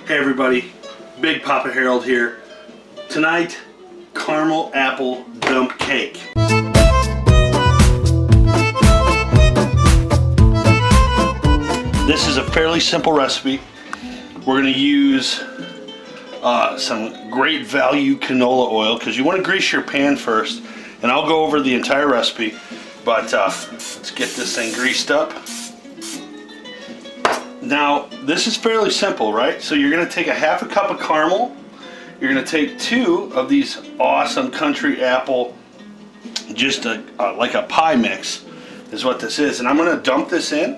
Hey everybody, Big Poppa Harold here. Tonight, caramel apple dump cake. This is a fairly simple recipe. We're going to use some great value canola oil because you want to grease your pan first, and I'll go over the entire recipe, but let's get this thing greased up. Now, this is fairly simple, right? So you're going to take a half a cup of caramel. You're going to take 2 of these awesome country apple, just like a pie mix is what this is. And I'm going to dump this in.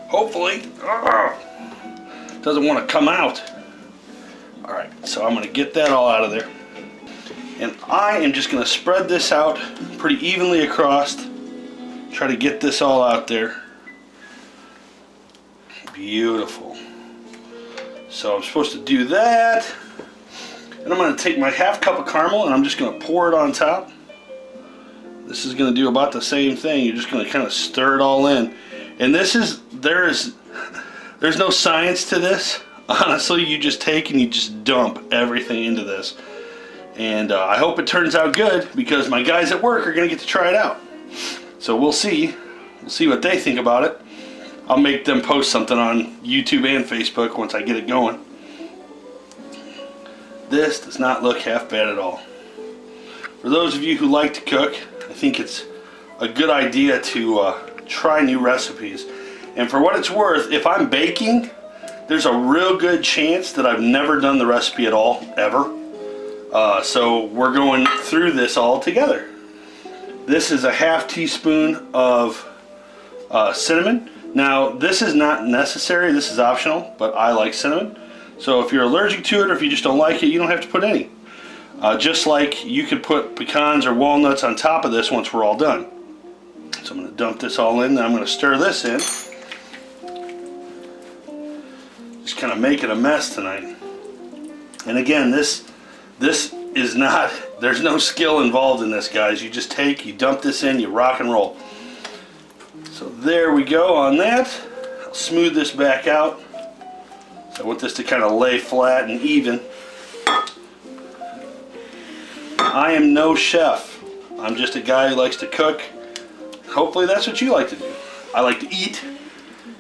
Hopefully, it doesn't want to come out. All right, so I'm going to get that all out of there. And I am just going to spread this out pretty evenly across. Try to get this all out there. Beautiful. So I'm supposed to do that, and I'm going to take my half cup of caramel and I'm just going to pour it on top. This is going to do about the same thing. You're just going to kind of stir it all in, and there's no science to this. Honestly, you just take and you just dump everything into this, and I hope it turns out good because my guys at work are going to get to try it out. So we'll see what they think about it. I'll make them post something on YouTube and Facebook once I get it going. This does not look half bad at all. For those of you who like to cook, I think it's a good idea to try new recipes. And for what it's worth, if I'm baking, there's a real good chance that I've never done the recipe at all, ever. So we're going through this all together. This is a half teaspoon of cinnamon. Now, this is not necessary, this is optional, but I like cinnamon. So if you're allergic to it or if you just don't like it, you don't have to put any. Just like you could put pecans or walnuts on top of this once we're all done. So I'm going to dump this all in, then I'm going to stir this in. Just kind of making a mess tonight. And again, this is not, there's no skill involved in this, guys. You just take, you dump this in, you rock and roll. So there we go on that. I'll smooth this back out. So I want this to kind of lay flat and even. I am no chef. I'm just a guy who likes to cook. Hopefully that's what you like to do. I like to eat,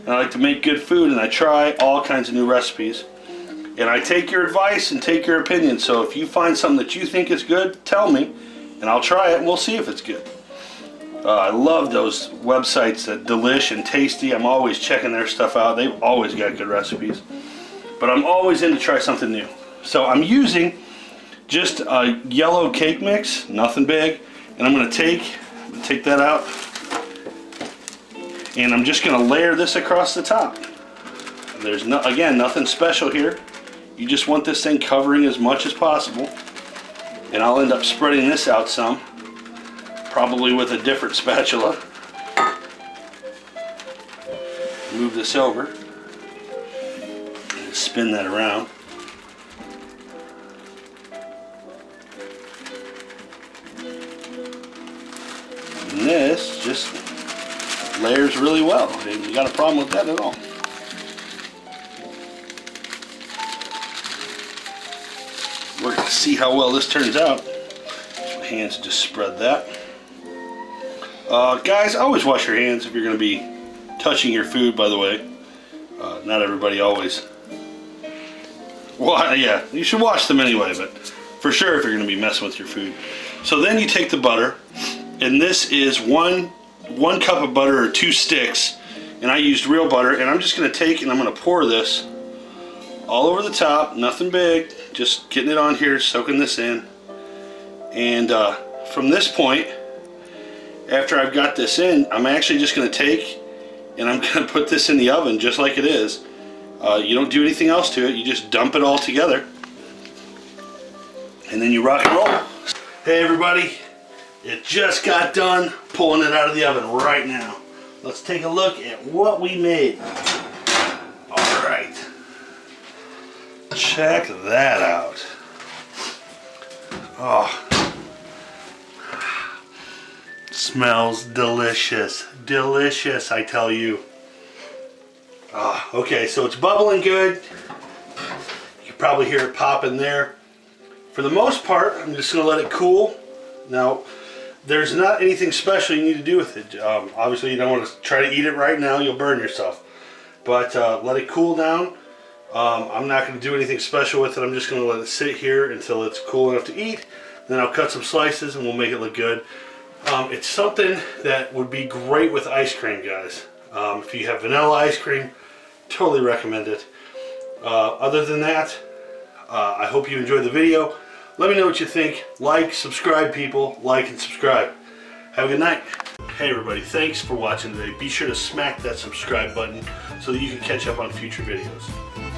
and I like to make good food, and I try all kinds of new recipes. And I take your advice and take your opinion. So if you find something that you think is good, tell me, and I'll try it and we'll see if it's good. I love those websites, Delish and Tasty. I'm always checking their stuff out. They've always got good recipes. But I'm always in to try something new. So I'm using just a yellow cake mix, nothing big. And I'm going to take that out. And I'm just going to layer this across the top. There's again, nothing special here. You just want this thing covering as much as possible. And I'll end up spreading this out some. Probably with a different spatula. Move this over. And spin that around. And this just layers really well. You got a problem with that at all. We're going to see how well this turns out. My hands just spread that. Guys, always wash your hands if you're going to be touching your food, by the way. Not everybody always. Well, yeah, you should wash them anyway, but for sure if you're going to be messing with your food. So then you take the butter, and this is one cup of butter or 2 sticks, and I used real butter, and I'm just going to take and I'm going to pour this all over the top, nothing big, just getting it on here, soaking this in. And from this point, after I've got this in, I'm actually just going to take and I'm going to put this in the oven just like it is. You don't do anything else to it, you just dump it all together and then you rock and roll. Hey everybody, it just got done pulling it out of the oven right now. Let's take a look at what we made. Alright, check that out. Oh, smells delicious. Delicious, I tell you. Okay, so it's bubbling good. probably hear it pop in there. For the most part, I'm just going to let it cool. Now, there's not anything special you need to do with it. Obviously, you don't want to try to eat it right now. You'll burn yourself. But let it cool down. I'm not going to do anything special with it. I'm just going to let it sit here until it's cool enough to eat. Then I'll cut some slices and we'll make it look good. It's something that would be great with ice cream, guys. If you have vanilla ice cream, totally recommend it. Other than that, I hope you enjoyed the video. Let me know what you think. Like, subscribe, people. Like and subscribe. Have a good night. Hey everybody, thanks for watching today. Be sure to smack that subscribe button so that you can catch up on future videos.